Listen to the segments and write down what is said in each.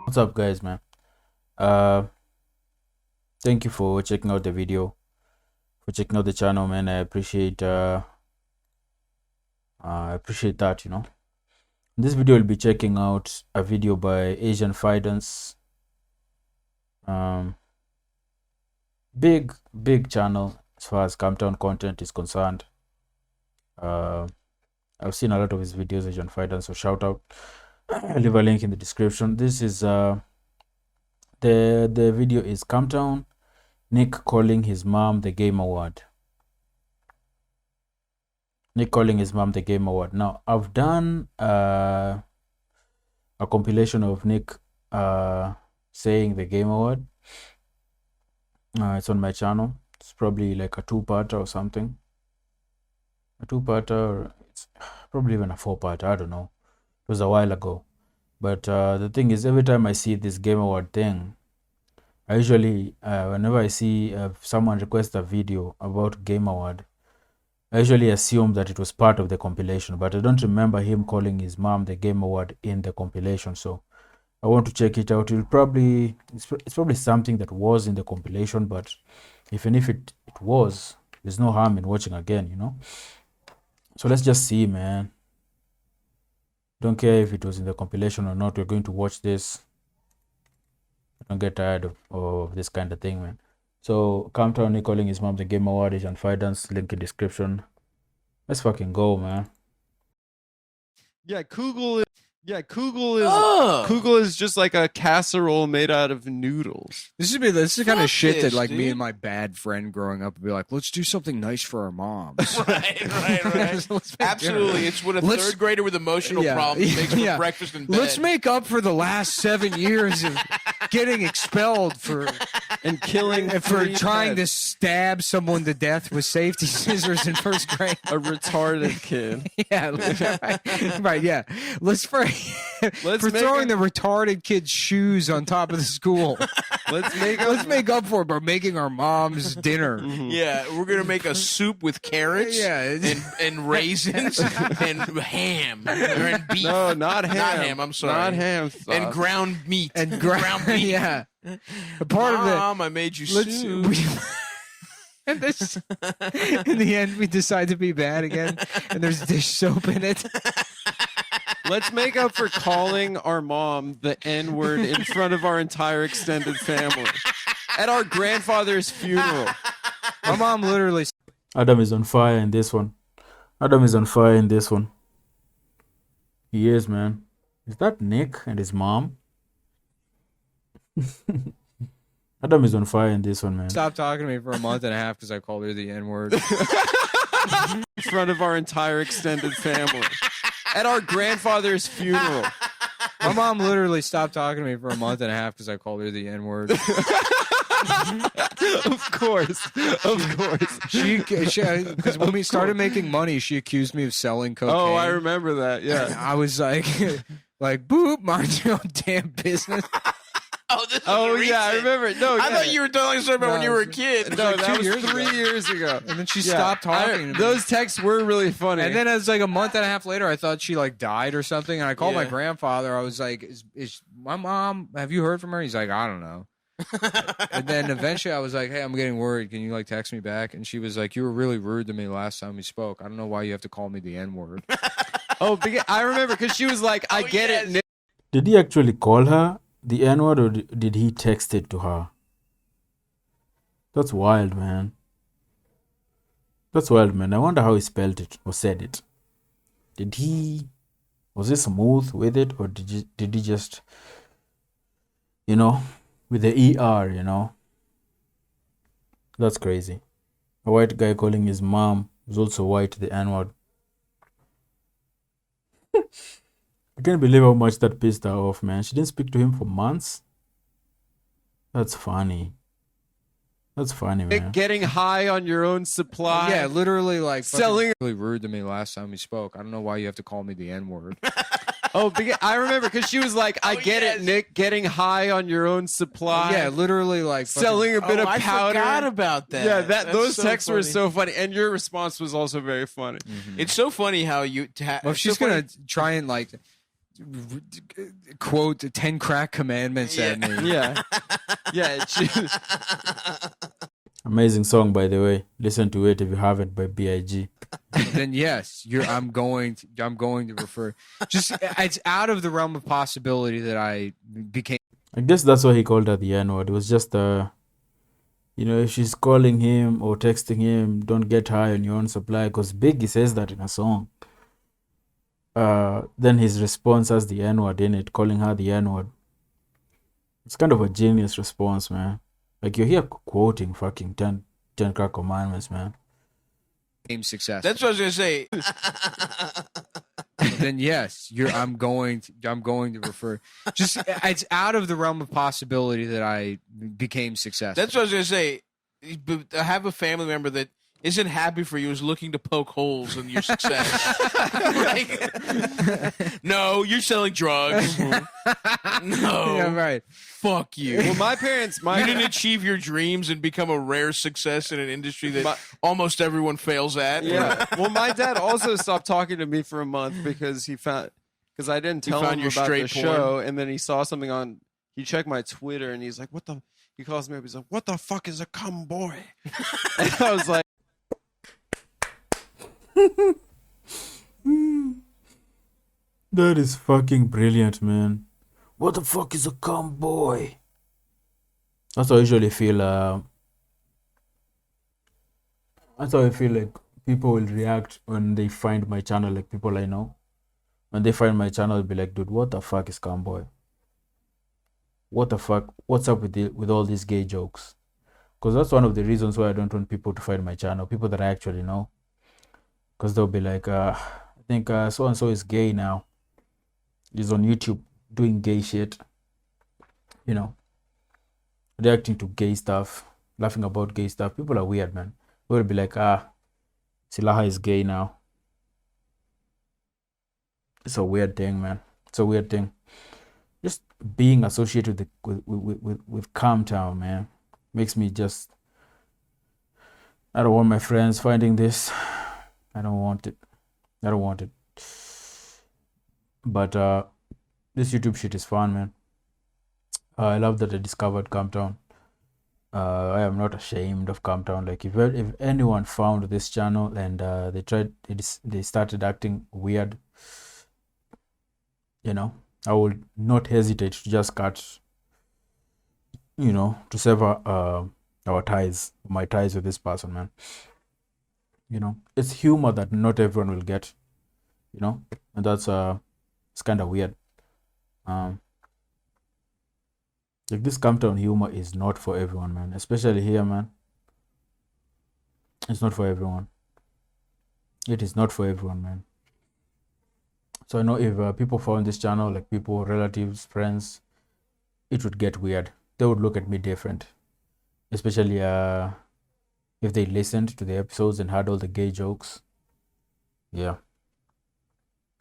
What's up, guys, man? Uh, Thank you for checking out the video, for checking out the channel, man. I appreciate that. In this video, we'll be checking out a video by Asian Fidance. Big channel as far as Camptown content is concerned. I've seen a lot of his videos, Asian Fidance, so shout out. I'll leave a link in the description. This is the video is Camptown, Nick calling his mom the Game Award. Nick calling his mom the Game Award. Now, I've done a compilation of Nick saying the Game Award. It's on my channel. It's probably like a two-parter or something. A two-parter, or it's probably even a four-parter. I don't know. It was a while ago. But the thing is, every time I see this Game Award thing, I usually, whenever I see someone request a video about Game Award, I usually assume that it was part of the compilation, but I don't remember him calling his mom the Game Award in the compilation. So I want to check it out. It's probably something that was in the compilation, but even if it was, there's no harm in watching again. So let's just see, man. Don't care if it was in the compilation or not. We're going to watch this. Don't get tired of this kind of thing, man. So Camptown, Nick calling his mom the Game Award, Asian Fidance, link in description. Let's fucking go, man. Yeah, Kugel is just like a casserole made out of noodles. This is the kind of shit that this, like me dude. and my bad friend growing up would be like, let's do something nice for our moms. Right. Let's make Absolutely. dinner. It's what a Let's- third grader with emotional Yeah, problems makes for yeah. breakfast in bed. Let's make up for the last 7 years of getting expelled for And killing for three trying to pets. stab someone to death with safety scissors in first grade. A retarded kid. Yeah, right. Yeah, let's for Let's for make throwing a- the retarded kid's shoes on top of the school. Let's make Let's make up for it by making our mom's dinner. Yeah, we're gonna make a soup with carrots, Yeah. and raisins and ham and beef. No, not ham. Not ham. I'm sorry. Not ham. And sauce. ground meat. And ground beef. Yeah, a part of it. Mom, I made you Let's. soup. And this, in the end, we decide to be bad again, and there's dish soap in it. Let's make up for calling our mom the N word in front of our entire extended family at our grandfather's funeral. My mom literally. Adam is on fire in this one. He is, man. Is that Nick and his mom? Adam is on fire in this one, man. Stopped talking to me for a month and a half because I called her the N word. In front of our entire extended family at our grandfather's funeral. My mom literally stopped talking to me for a month and a half because I called her the N word. Of course. She because when we started making money, she accused me of selling cocaine. Oh, I remember that. Yeah. I was like, boop, mind your own damn business. Oh, this is Oh, recent. yeah, I remember. No, I yeah. thought you were telling a story about when No, you were a it's- kid. No, like that 2 was years 3 ago. years ago. And then she Yeah. stopped talking to me. Those texts were really funny. And then as like a month and a half later, I thought she like died or something. And I called my Yeah. grandfather. I was like, is my mom, have you heard from her? He's like, I don't know. And then eventually I was like, hey, I'm getting worried. Can you like text me back? And she was like, you were really rude to me last time we spoke. I don't know why you have to call me the N word. I remember because she was like, I Oh, get yes. it, Nick. Did he actually call her the N-word, or did he text it to her? That's wild, man. I wonder how he spelled it or said it. Was he smooth with it, or did he just, with the ER, That's crazy. A white guy calling his mom, who's also white, the N-word. I can't believe how much that pissed her off, man. She didn't speak to him for months. That's funny. Man. Getting high on your own supply. Yeah, literally like Selling- fucking really rude to me last time we spoke. I don't know why you have to call me the N word. I remember because she was like, I get yes. it, Nick. Getting high on your own supply. Yeah, literally like fucking- Selling a bit of I powder. forgot about that. Yeah, That's those so texts were funny. so funny, and your response was also very funny. It's so funny how you. Well, if she's gonna try and like quote the 10 crack commandments at me. Yeah. Yeah. Amazing song, by the way. Listen to it if you haven't, by Big. Then yes, I'm going to refer. Just it's out of the realm of possibility that I became I guess that's why he called her the N-word. It was just if she's calling him or texting him, don't get high on your own supply, because Biggie says that in a song. Then his response has the N-word in it, calling her the N-word. It's kind of a genius response, man. Like, you're here quoting fucking 10 crack commandments, man. successful. That's what I was gonna say. Then yes, I'm going to refer. Just it's out of the realm of possibility that I became successful. That's what I was gonna say. But I have a family member that isn't happy for you, is looking to poke holes in your success. Like, no, you're selling drugs. No, Yeah, right. fuck you. Well, my parents, You didn't achieve your dreams and become a rare success in an industry that almost everyone fails at. Yeah. Well, my dad also stopped talking to me for a month because I didn't tell found him your about the straight porn? show, and then he saw something he checked my Twitter, and he's like, he calls me up, he's like, what the fuck is a cum boy? And I was like, That is fucking brilliant, man. What the fuck is a cum boy? That's how I usually feel. That's how I feel like people will react when they find my channel. Like, people I know, when they find my channel, they'll be like, "Dude, what the fuck is cum boy? What the fuck? What's up with all these gay jokes?" Because that's one of the reasons why I don't want people to find my channel. People that I actually know, because they'll be like, "I think so and so is gay now. He's on YouTube doing gay shit, reacting to gay stuff, laughing about gay stuff." People are weird, man. We'll be like, Silaha is gay now. It's a weird thing, man. It's a weird thing. Just being associated with Calmtown, man, makes me just, I don't want my friends finding this. I don't want it. But this YouTube shit is fun, man. I love that I discovered Calmtown. I am not ashamed of Calmtown. Like, if anyone found this channel and they started acting weird, I would not hesitate to just cut, to sever my ties with this person, man. It's humor that not everyone will get, and that's it's kind of weird. Like, this Calmtown humor is not for everyone, man. Especially here, man. It's not for everyone. It is not for everyone, man. So I know if people found this channel, like people, relatives, friends, it would get weird. They would look at me different. Especially if they listened to the episodes and heard all the gay jokes. Yeah.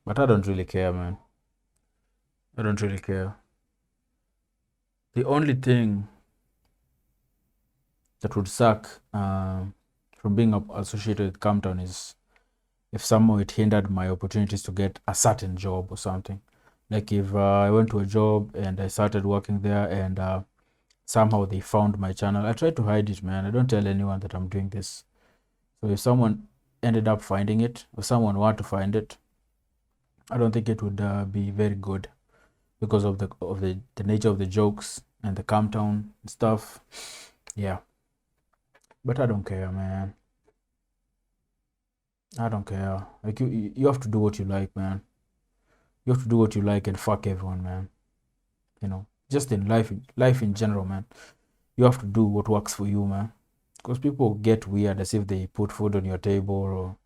But I don't really care, man. I don't really care. The only thing that would suck from being associated with Calmtown is if somehow it hindered my opportunities to get a certain job or something. Like, if I went to a job and I started working there and somehow they found my channel, I try to hide it, man. I don't tell anyone that I'm doing this. So if someone ended up finding it, or someone want to find it, I don't think it would be very good, because of the nature of the jokes and the Calmtown stuff. Yeah. But I don't care, man. I don't care. Like, you have to do what you like, man. You have to do what you like and fuck everyone, man. Just in life in general, man. You have to do what works for you, man. Because people get weird as if they put food on your table or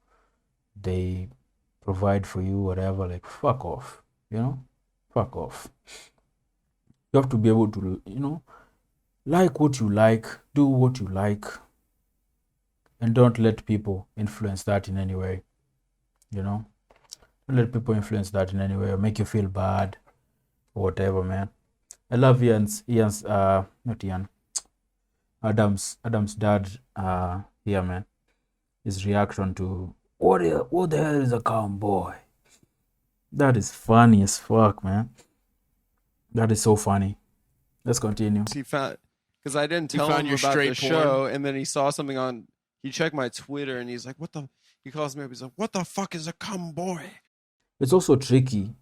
they provide for you, whatever. Like, fuck off, fuck off. You have to be able to, like what you like, do what you like, and don't let people influence that in any way. Don't let people influence that in any way or make you feel bad or whatever, man. I love Adam's dad here, man. His reaction to what the hell is a calm boy? That is funny as fuck, man. That is so funny. Let's continue. He found because I didn't He tell found him your about the straight porn? show, and then he saw something on. He checked my Twitter, and he's like, "What the?" He calls me up. He's like, "What the fuck is a cum boy?" It's also tricky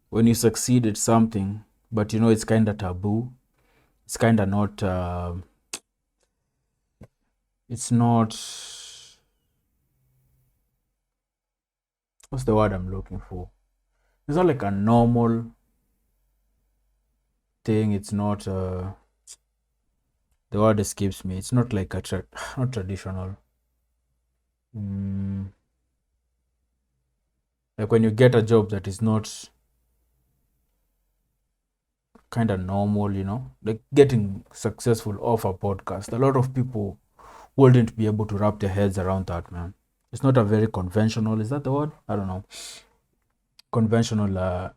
when you succeed at something, but you know it's kind of taboo. It's kind of not. It's not. What's the word I'm looking for? It's not like a normal thing. It's not. The word escapes me. It's not like not traditional. Like when you get a job that is not kind of normal, you know, like getting successful off a podcast. A lot of people wouldn't be able to wrap their heads around that, man. It's not a very conventional, is that the word? I don't know. Conventional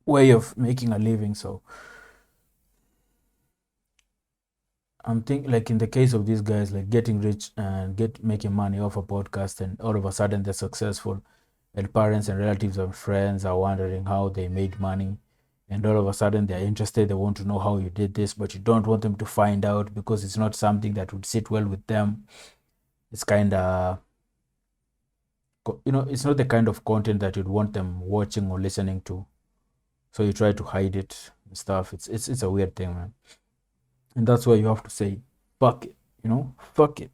way of making a living. So I'm thinking, like in the case of these guys, like getting rich and making money off a podcast, and all of a sudden they're successful, and parents and relatives and friends are wondering how they made money, and all of a sudden they're interested. They want to know how you did this, but you don't want them to find out because it's not something that would sit well with them. It's kind of, you know, it's not the kind of content that you'd want them watching or listening to. So you try to hide it and stuff. It's a weird thing, man. And that's why you have to say, fuck it, you know, fuck it.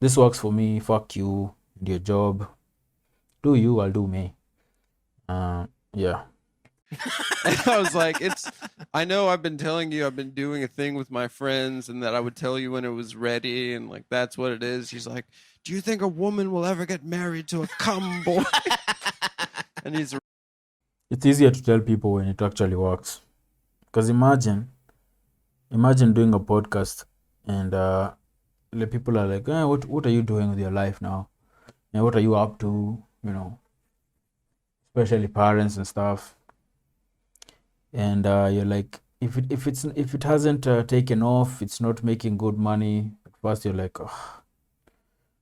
This works for me, fuck you and your job. Do you, I'll do me. Yeah. And I was like, I know I've been telling you I've been doing a thing with my friends and that I would tell you when it was ready, and like that's what it is. He's like, do you think a woman will ever get married to a cum boy? And he's It's easier to tell people when it actually works. Because imagine doing a podcast and the people are like, what are you doing with your life now? And what are you up to? You know, especially parents and stuff. And you're like, if it hasn't taken off, it's not making good money. At first, you're like, oh,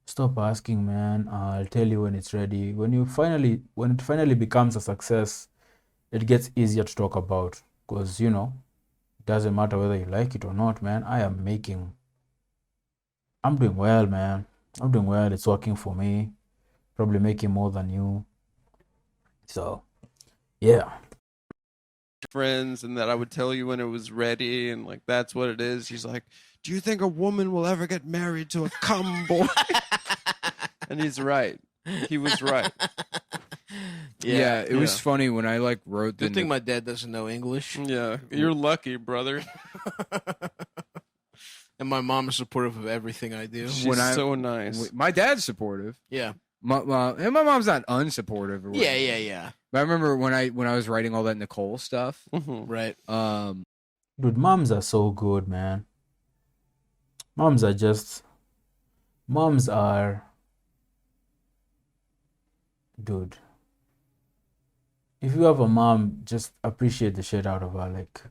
stop asking, man. I'll tell you when it's ready. When it finally becomes a success, it gets easier to talk about because you know it doesn't matter whether you like it or not, man. I'm doing well, man. I'm doing well. It's working for me. Probably making more than you. So, yeah. friends and that I would tell you when it was ready, and like that's what it is. He's like, do you think a woman will ever get married to a cum boy? And he's right. He was right. Yeah, it was funny when I like wrote the Good thing my dad doesn't know English. Yeah, you're lucky, brother. And my mom is supportive of everything I do. She's so nice. my dad's supportive. Yeah. And my mom's not unsupportive. Or whatever. Yeah. But I remember when I was writing all that Nicole stuff. Mhm. Right. Dude, moms are so good, man. Moms are, dude. If you have a mom, just appreciate the shit out of her. Like,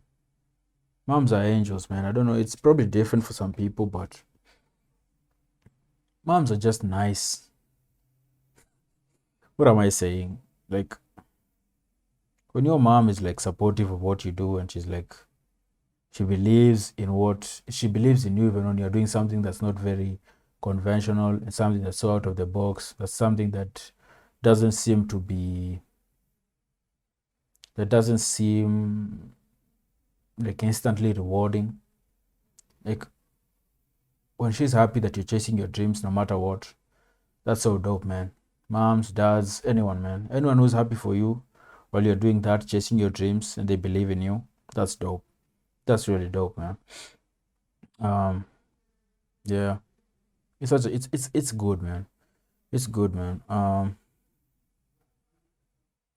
moms are angels, man. I don't know. It's probably different for some people, but moms are just nice. What am I saying? Like, when your mom is like supportive of what you do and she's like, she believes in you even when you're doing something that's not very conventional and something that's so out of the box, that's something that doesn't seem like instantly rewarding. Like when she's happy that you're chasing your dreams no matter what, that's so dope, man. Moms, dads, anyone, man. Anyone who's happy for you while you're doing that, chasing your dreams, and they believe in you, that's dope. That's really dope, man. Yeah. It's good, man. It's good, man.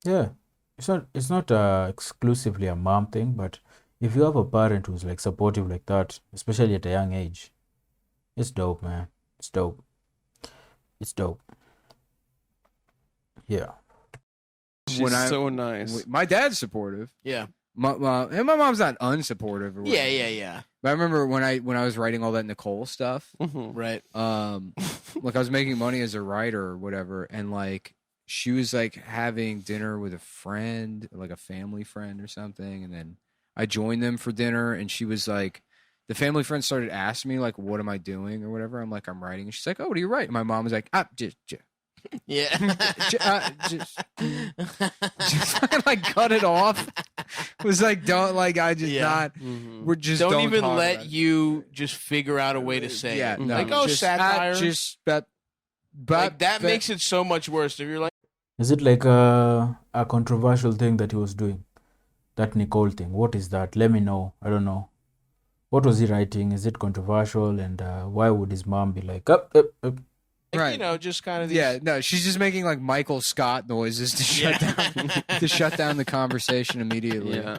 Yeah. It's not exclusively a mom thing, but if you have a parent who's like supportive like that, especially at a young age, it's dope, man. It's dope. It's dope. Yeah. She's so nice. My dad's supportive. Yeah. And my mom's not unsupportive. Or whatever. Yeah. But I remember when I was writing all that Nicole stuff. Mhm. Right. Like I was making money as a writer or whatever, and like she was like having dinner with a friend, like a family friend or something, and then I joined them for dinner, and she was like, the family friend started asking me like, "What am I doing?" or whatever. I'm like, "I'm writing." And she's like, "Oh, what do you write?" And my mom was like, just Yeah. like cut it off. Was like, don't like, I just Yeah. not. Mhm. We're just Don't even talk let about it. you just figure out a way to say Yeah, it. no, Like, oh, just, satire. just but like that makes it so much worse. If you're like, Is it like a controversial thing that he was doing? That Nicole thing. What is that? Let me know. I don't know. What was he writing? Is it controversial? And why would his mom be like, up? Right. you know, just kind of these. Yeah, no, she's just making like Michael Scott noises to shut down the conversation immediately. Yeah.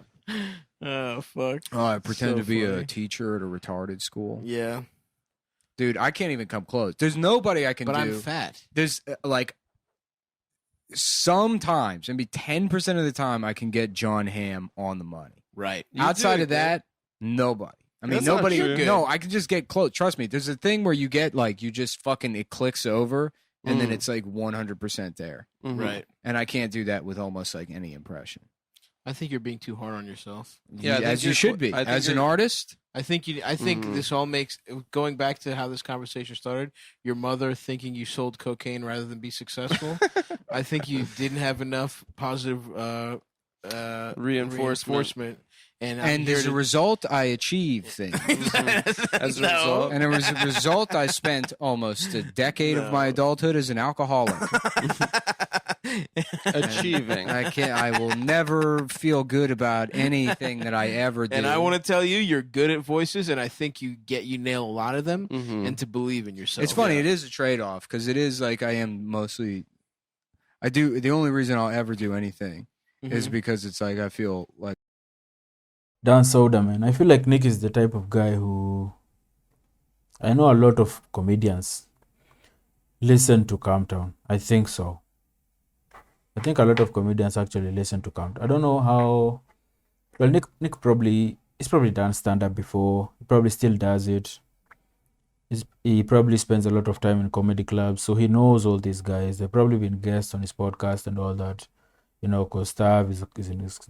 Oh fuck. Oh, I pretend So to be funny. a teacher at a retarded school. Yeah, Dude, I can't even come close. There's nobody I can but do. I'm fat. There's like sometimes, maybe 10% of the time, I can get John Hamm on the money. Right. You Outside do of that, nobody. I mean, That's not nobody. true. No, I can just get close. Trust me. There's a thing where you get like you just fucking it clicks over, and then Mm. it's like 100% there. Mhm. Right. And I can't do that with almost like any impression. I think you're being too hard on yourself. Yeah, I think as you you're should qu- be. I think As an you're- artist, I think Mhm. this all makes going back to how this conversation started. Your mother thinking you sold cocaine rather than be successful. I think you didn't have enough positive reinforcement, and I'm and here as a to- result, I achieve things. As a No. result. And as a result, I spent almost a decade of my No. adulthood as an alcoholic. Achieving. I will never feel good about anything that I ever do. And I want to tell you, you're good at voices, and I think you nail a lot of them, Mhm. and to believe in yourself. It's funny. It is a trade off because it is like I am mostly. I do the only reason I'll ever do anything is Mhm. because it's like I feel like Dan Soda, man. I feel like Nick is the type of guy who. I know a lot of comedians listen to Camptown. I think so. I think a lot of comedians actually listen to Camptown. I don't know how. Well, Nick he's probably done stand up before. He probably still does it. He probably spends a lot of time in comedy clubs, so he knows all these guys. They've probably been guests on his podcast and all that. You know, Gustav is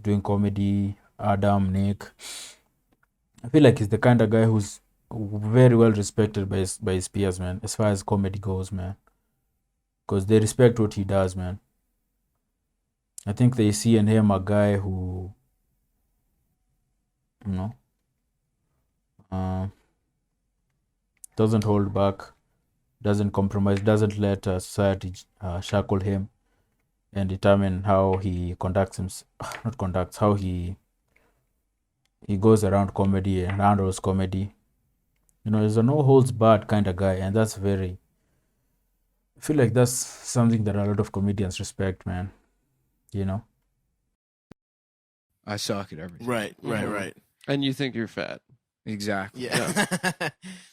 doing comedy. Adam, Nick. I feel like he's the kind of guy who's very well respected by his peers, man, as far as comedy goes, man. Because they respect what he does, man. I think they see in him a guy who, you know, doesn't hold back, doesn't compromise, doesn't let society shackle him and determine how he conducts himself, not conducts, how he goes around comedy and handles comedy. You know, he's a no holds barred kind of guy, and that's very. I feel like that's something that a lot of comedians respect, man. You know, I suck at everything. Right. Mhm. Right. And you think you're fat. Exactly. Yeah.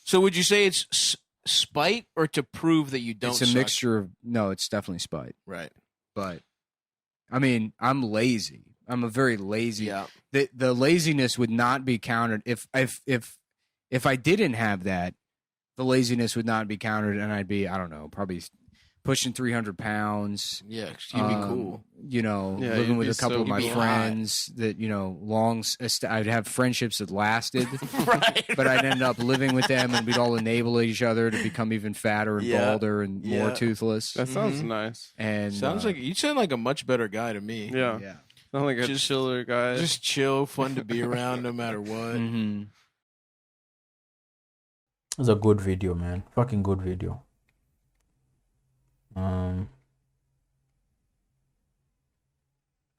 So would you say it's spite or to prove that you don't? It's a suck? mixture of no. It's definitely spite. Right. But I mean, I'm lazy. I'm a very lazy. Yeah. The laziness would not be countered if I didn't have that. The laziness would not be countered, and I'd be, I don't know, probably pushing 300 pounds. Yeah. You'd be cool. You know, Yeah, living you'd with be a couple so of my cool. friends that, you know, I'd have friendships that lasted. Right. But I'd end up living with them, and we'd all enable each other to become even fatter and Yeah. balder and more Yeah. toothless. That sounds Mhm. nice. And Sounds like you sound like a much better guy to me. Yeah. yeah. Sound like a Just- chiller guy. Just chill, fun to be around no matter what. hmm it's a good video, man. Fucking good video.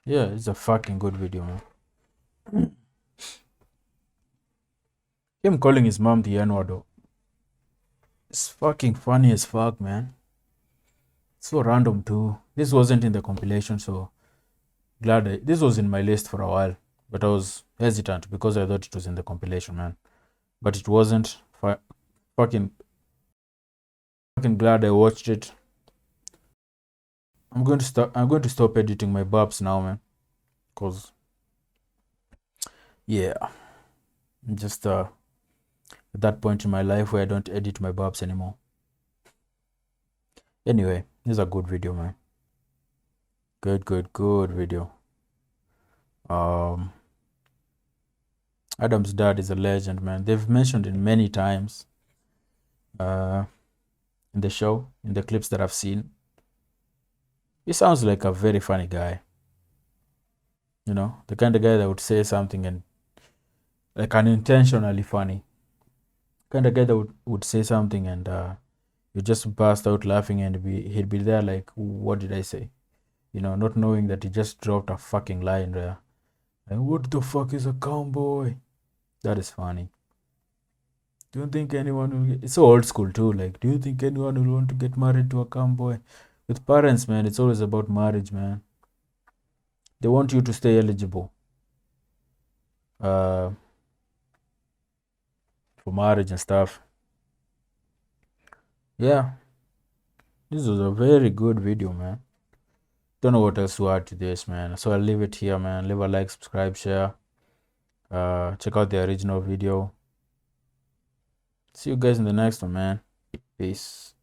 Yeah, it's a fucking good video, man. Him calling his mom the N-word, though. It's fucking funny as fuck, man. So random too. This wasn't in the compilation, so this was in my list for a while, but I was hesitant because I thought it was in the compilation, man. But it wasn't. Fucking glad I watched it. I'm going to stop editing my burps now, man. Cause yeah, I'm just at that point in my life where I don't edit my burps anymore. Anyway, this is a good video, man. Good video. Adam's dad is a legend, man. They've mentioned it many times in the show, in the clips that I've seen. He sounds like a very funny guy. You know, the kind of guy that would say something and like unintentionally funny. Kind of guy that would say something and you just burst out laughing and he'd be there like, what did I say? You know, not knowing that he just dropped a fucking line there. Like, what the fuck is a cowboy? That is funny. Do you think anyone will it's so old school too, like, do you think anyone will want to get married to a cowboy? With parents, man, it's always about marriage, man. They want you to stay eligible for marriage and stuff. Yeah, this was a very good video, man. Don't know what else to add to this, man. So I'll leave it here, man. Leave a like, subscribe, share. Check out the original video. See you guys in the next one, man. Peace.